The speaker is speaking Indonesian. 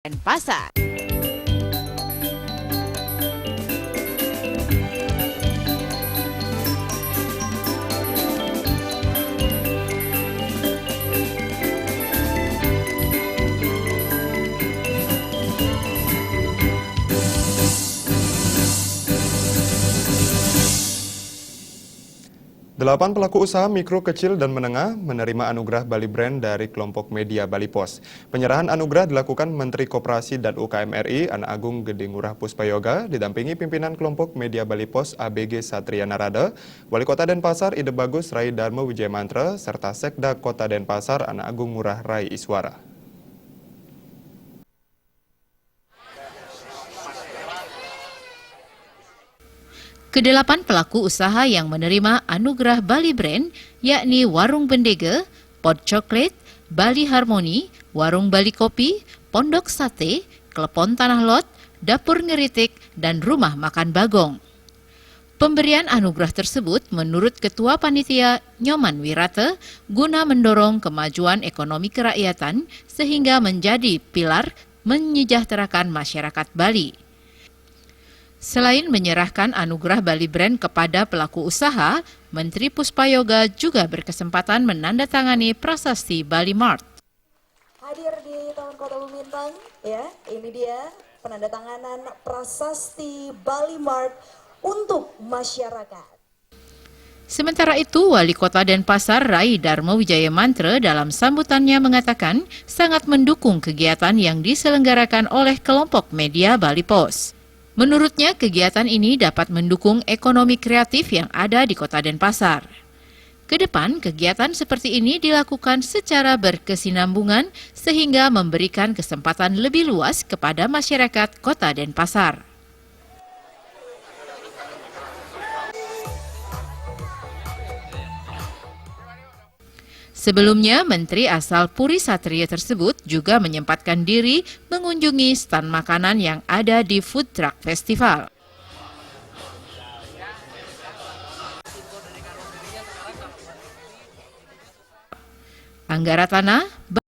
Denpasar. Delapan pelaku usaha mikro, kecil, dan menengah menerima anugerah Bali Brand dari kelompok media Bali Pos. Penyerahan anugerah dilakukan Menteri Koperasi dan UKM RI Ana Agung Gede Ngurah Puspayoga didampingi pimpinan kelompok media Bali Pos ABG Satria Narada, Wali Kota Denpasar Ide Bagus Rai Darmo Wijayamantra, serta Sekda Kota Denpasar Ana Agung Ngurah Rai Iswara. Kedelapan pelaku usaha yang menerima anugerah Bali Brand, yakni Warung Bendege, Pot Coklat, Bali Harmoni, Warung Bali Kopi, Pondok Sate, Klepon Tanah Lot, Dapur Ngeritik, dan Rumah Makan Bagong. Pemberian anugerah tersebut menurut Ketua Panitia Nyoman Wirate guna mendorong kemajuan ekonomi kerakyatan sehingga menjadi pilar menyejahterakan masyarakat Bali. Selain menyerahkan anugerah Bali Brand kepada pelaku usaha, Menteri Puspayoga juga berkesempatan menandatangani prasasti Bali Mart. Hadir di Taman Kota Bumintang, ya, ini dia penandatanganan prasasti Bali Mart untuk masyarakat. Sementara itu, Wali Kota Denpasar Rai Darmo Wijayamantra dalam sambutannya mengatakan sangat mendukung kegiatan yang diselenggarakan oleh kelompok media Bali Pos. Menurutnya, kegiatan ini dapat mendukung ekonomi kreatif yang ada di Kota Denpasar. Kedepan, kegiatan seperti ini dilakukan secara berkesinambungan sehingga memberikan kesempatan lebih luas kepada masyarakat Kota Denpasar. Sebelumnya, Menteri asal Puri Satria tersebut juga menyempatkan diri mengunjungi stan makanan yang ada di Food Truck Festival. Anggaratana